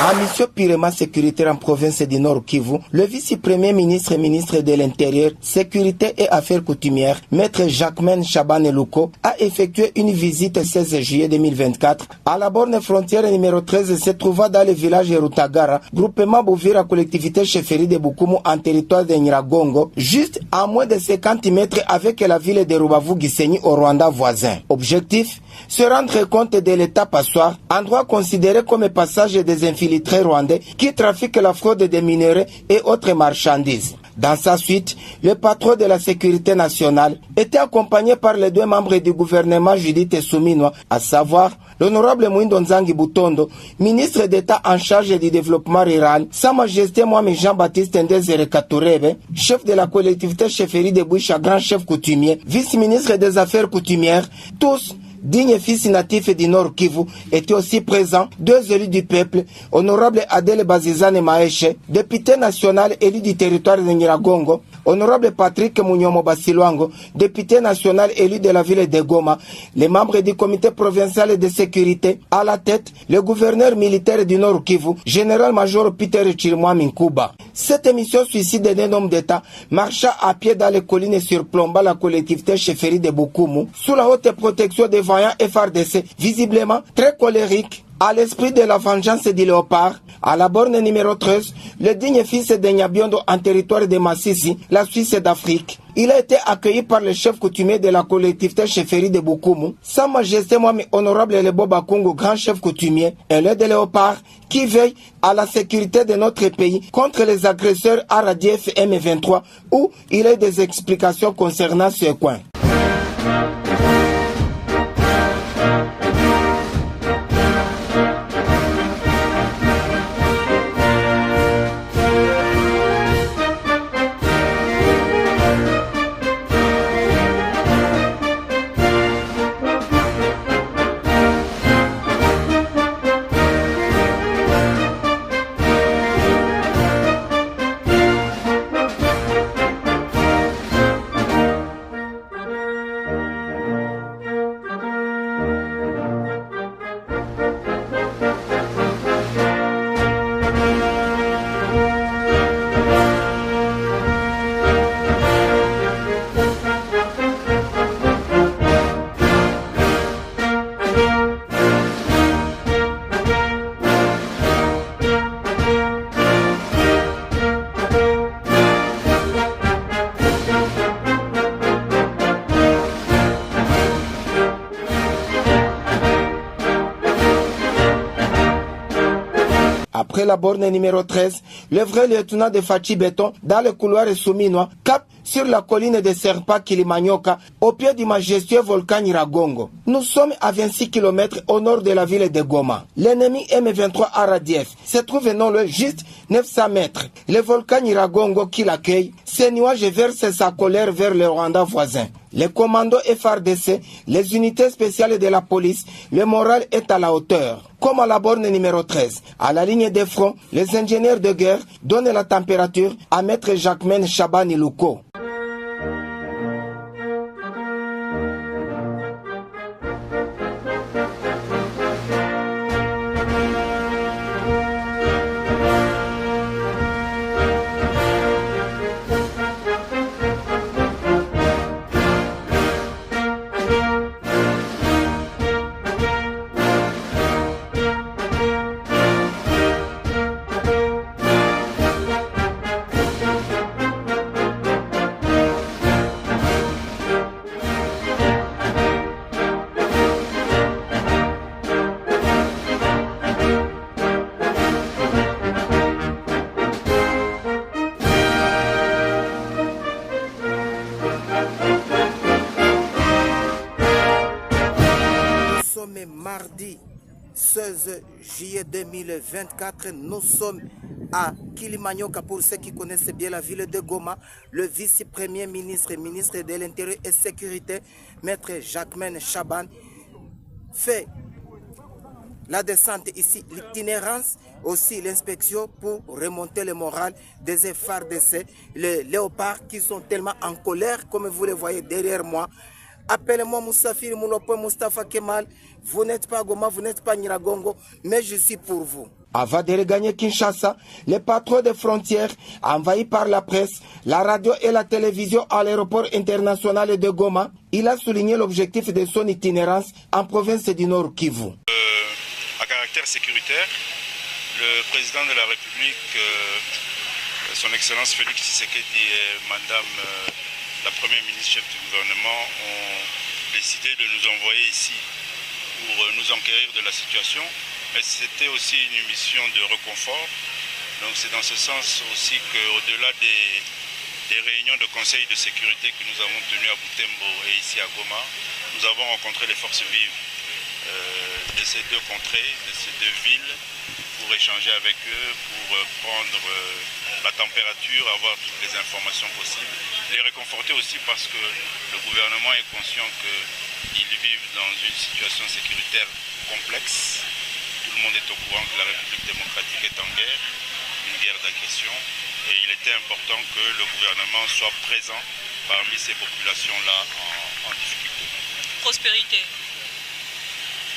En mission purement sécuritaire en province du Nord Kivu, le vice-premier ministre et ministre de l'Intérieur, Sécurité et Affaires coutumières, maître Jacquemain Chaban Eluko, a effectué une visite le 16 juillet 2024 à la borne frontière numéro 13 se trouvant dans le village de Rutagara, groupement Bouvira, collectivité chefferie de Bukumu en territoire de Nyiragongo, juste à moins de 50 mètres avec la ville de Rubavu-Gisenyi au Rwanda voisin. Objectif, se rendre compte de l'état passoire, endroit considéré comme passage des infiltrés rwandais qui trafiquent la fraude des minerais et autres marchandises. Dans sa suite, le patron de la sécurité nationale était accompagné par les deux membres du gouvernement Judith Suminwa, à savoir l'honorable Mwindo Nzangi Butondo, ministre d'État en charge du développement rural, Sa Majesté Mwami Jean-Baptiste Ndezere Katurebe, chef de la collectivité chefferie de Boucha, grand chef coutumier, vice-ministre des Affaires coutumières, tous dignes fils natifs du Nord Kivu, étaient aussi présents deux élus du peuple, honorable Adele Bazizane Maeshe, député national élu du territoire de Nyiragongo, honorable Patrick Munyomo Basilwango, député national élu de la ville de Goma, les membres du comité provincial de sécurité, à la tête, le gouverneur militaire du Nord Kivu, général-major Peter Chirimwa Minkuba. Cette émission suicide d'un homme d'État marcha à pied dans les collines surplombant la collectivité chefferie de Bukumu, sous la haute protection des voyants FRDC, visiblement très colérique, à l'esprit de la vengeance du léopard, à la borne numéro 13, le digne fils de Nyabiondo en territoire de Massissi, la Suisse d'Afrique. Il a été accueilli par le chef coutumier de la collectivité chefferie de Bukumu, Sa Majesté Mwami Honorable Lebo Bakungu, grand chef coutumier, et l'aide de léopard qui veille à la sécurité de notre pays contre les agresseurs RADF M23, où il y a des explications concernant ce coin. Après la borne numéro 13, le vrai lieutenant de Fachi Béton, dans le couloir souminois, cap sur la colline de Serpa Kilimanyoka, au pied du majestueux volcan Nyiragongo. Nous sommes à 26 km au nord de la ville de Goma. L'ennemi M23 RADF se trouve non loin, juste 900 mètres. Le volcan Nyiragongo qui l'accueille, ces nuages versent sa colère vers le Rwanda voisin. Les commandos FRDC, les unités spéciales de la police, le moral est à la hauteur. Comme à la borne numéro 13, à la ligne de front, les ingénieurs de guerre donnent la température à maître Jacquemain Chaban Eluko. Mardi 16 juillet 2024, nous sommes à Kilimanyoka. Pour ceux qui connaissent bien la ville de Goma, le vice-premier ministre, ministre de l'Intérieur et Sécurité, maître Jacquemain Chaban, fait la descente ici, l'itinérance, aussi l'inspection pour remonter le moral des FARDC, les léopards qui sont tellement en colère, comme vous le voyez derrière moi, Appelez-moi Moussafir Moulopo Mustafa Kemal. Vous n'êtes pas Goma, vous n'êtes pas Nyiragongo, mais je suis pour vous. Avant de regagner Kinshasa, le patron des frontières, envahi par la presse, la radio et la télévision à l'aéroport international de Goma, il a souligné l'objectif de son itinérance en province du Nord Kivu. À caractère sécuritaire, le président de la République, son Excellence Félix Tshisekedi et Madame la Première ministre chef du gouvernement ont décidé de nous envoyer ici pour nous enquérir de la situation. Mais c'était aussi une mission de reconfort. Donc c'est dans ce sens aussi qu'au-delà des réunions de conseil de sécurité que nous avons tenues à Butembo et ici à Goma, nous avons rencontré les forces vives de ces deux contrées, de ces deux villes, pour échanger avec eux, pour prendre la température, avoir toutes les informations possibles, les réconforter aussi parce que le gouvernement est conscient qu'ils vivent dans une situation sécuritaire complexe. Tout le monde est au courant que la République démocratique est en guerre, une guerre d'agression, et il était important que le gouvernement soit présent parmi ces populations-là en difficulté. Prospérité.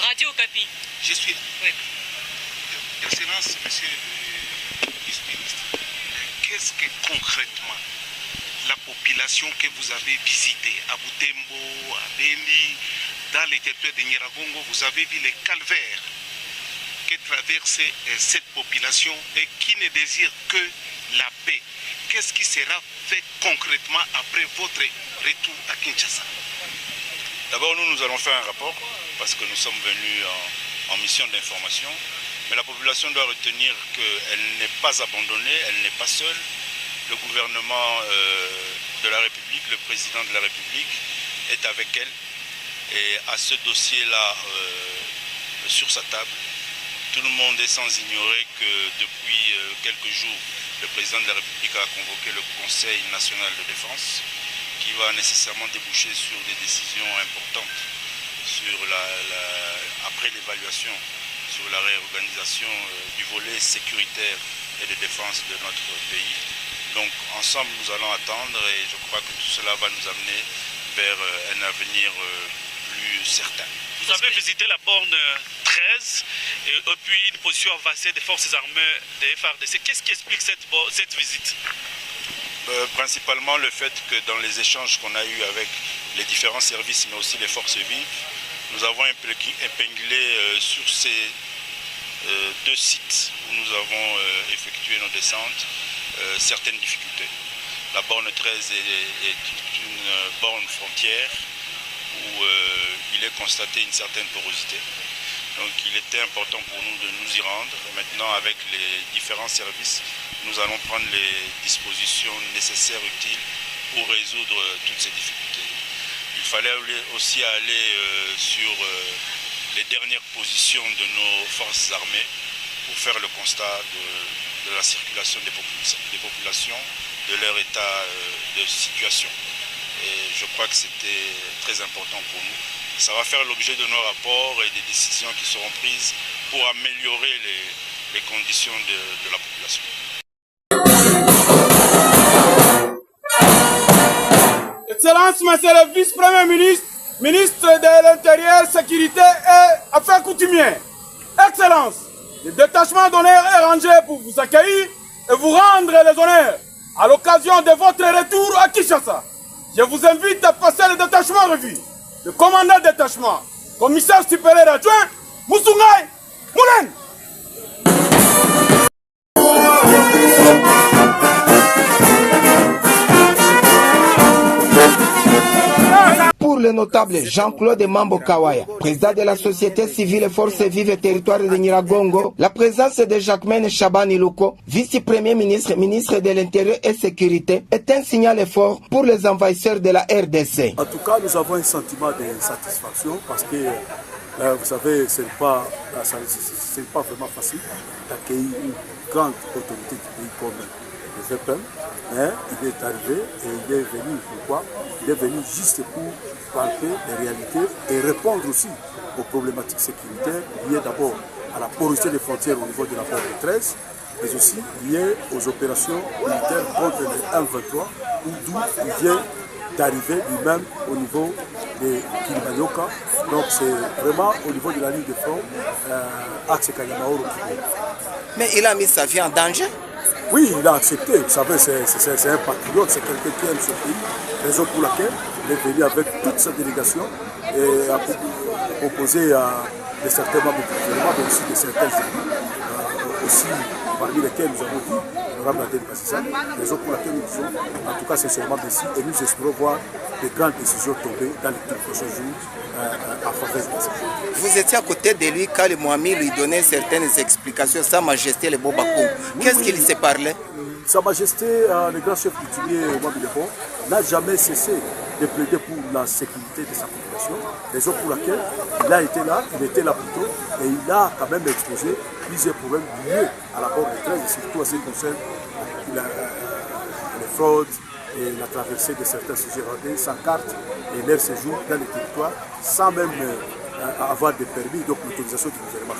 Radio Okapi. Je suis. Oui. Excellence, monsieur le ministre, qu'est-ce que concrètement la population que vous avez visitée à Butembo, à Beni, dans les territoires de Nyiragongo, vous avez vu les calvaires que traverse cette population et qui ne désire que la paix. Qu'est-ce qui sera fait concrètement après votre retour à Kinshasa? D'abord, nous allons faire un rapport parce que nous sommes venus en mission d'information. Mais la population doit retenir qu'elle n'est pas abandonnée, elle n'est pas seule. Le gouvernement de la République, le président de la République est avec elle. Et à ce dossier-là, sur sa table, tout le monde est sans ignorer que depuis quelques jours, le président de la République a convoqué le Conseil national de défense qui va nécessairement déboucher sur des décisions importantes sur après l'évaluation sur la réorganisation du volet sécuritaire et de défense de notre pays. Donc ensemble nous allons attendre et je crois que tout cela va nous amener vers un avenir plus certain. Vous avez visité la borne 13 et puis une position avancée des forces armées des FARDC. Qu'est-ce qui explique cette visite? Principalement le fait que dans les échanges qu'on a eus avec les différents services mais aussi les forces vives, nous avons épinglé sur ces deux sites où nous avons effectué nos descentes certaines difficultés. La borne 13 est une borne frontière où il est constaté une certaine porosité. Donc il était important pour nous de nous y rendre. Et maintenant avec les différents services, nous allons prendre les dispositions nécessaires, utiles pour résoudre toutes ces difficultés. Il fallait aussi aller sur les dernières positions de nos forces armées pour faire le constat de la circulation des populations, de leur état de situation. Et je crois que c'était très important pour nous. Ça va faire l'objet de nos rapports et des décisions qui seront prises pour améliorer les conditions de la population. Excellence, monsieur le vice-premier ministre, ministre de l'Intérieur, Sécurité et Affaires coutumières. Excellence, le détachement d'honneur est rangé pour vous accueillir et vous rendre les honneurs à l'occasion de votre retour à Kinshasa. Je vous invite à passer le détachement revue. Le commandant de détachement, commissaire supérieur adjoint, Moussoungaï Moulen. Pour le notable Jean-Claude Mambo Kawaya, président de la société civile Forces Vives et Territoires de Nyiragongo, la présence de Jacquemaine Chabani Luko, vice-premier ministre, ministre de l'Intérieur et Sécurité, est un signal fort pour les envahisseurs de la RDC. En tout cas, nous avons un sentiment de satisfaction parce que, vous savez, ce n'est pas vraiment facile d'accueillir une grande autorité du pays comme le VPM, mais il est arrivé et il est venu, pourquoi? Il est venu juste pour palper les réalités et répondre aussi aux problématiques sécuritaires liées d'abord à la porosité des frontières au niveau de la borne 13, mais aussi liées aux opérations militaires contre les M23, d'où il vient d'arriver lui-même au niveau de Kilimanyoka. Donc c'est vraiment au niveau de la ligne de front, axe Kanyamaoro. Mais il a mis sa vie en danger? Oui, il a accepté. Vous savez, c'est un patriote, c'est quelqu'un qui aime ce pays. Raison pour laquelle il est venu avec toute sa délégation et a proposé à de certains membres du gouvernement, mais aussi de certains aussi parmi lesquels nous avons dit l'honorable Adel Bassissa, raison pour laquelle nous disons, en tout cas sincèrement merci, et nous espérons voir de grandes décisions tomber dans les tout prochains jours en faveur de la sécurité. Vous étiez à côté de lui quand le Mohamed lui donnait certaines explications, Sa Majesté le Bobakou. Qu'est-ce qu'il s'est parlé? Sa Majesté, le grand chef coutumier Mohamed Lebon, n'a jamais cessé de plaider pour la sécurité de sa population, raison pour laquelle il a été là, il était là plus tôt, et il a quand même exposé plusieurs problèmes liés à la bord de 13, et surtout à ce qui concerne les fraudes et la traversée de certains sujets rendés sans carte et leur séjour dans les territoires sans même avoir de permis, donc l'autorisation du gouvernement.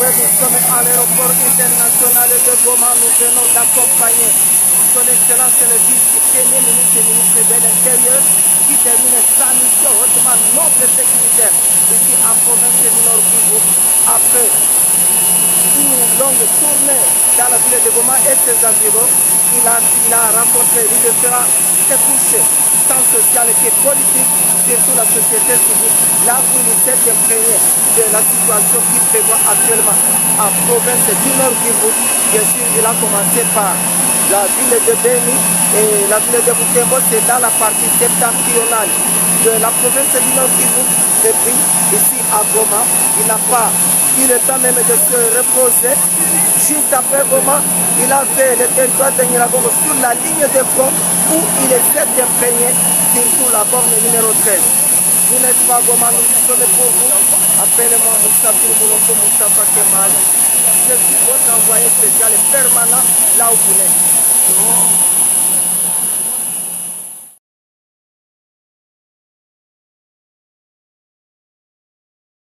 Nous sommes à l'aéroport international de Goma. Nous venons d'accompagner son Excellence le vice-premier ministre et ministre de l'Intérieur qui termine sa mission hautement noble et sécuritaire ici en province du Nord Kivu après une longue tournée dans la ville de Goma et ses environs. Il a rencontré les différents couches tant sociales que politiques, surtout la société civile, là où il s'est imprégné de la situation qui prévoit actuellement en province du Nord Kivu. Bien sûr, il a commencé par la ville de Beni et la ville de Butembo, c'est dans la partie septentrionale de la province du Nord Kivu. Et puis, ici à Goma, il n'a pas eu le temps même de se reposer. Juste après Goma, il a fait le territoire de Nyiragongo sur la ligne de front où il s'est imprégné, surtout la borne numéro 13. Vous n'êtes pas Goma, nous sommes pour vous. Appelez-moi Moustapha Mouloko, Moustapha Kemal. Je suis votre envoyé spécial et permanent là où vous êtes.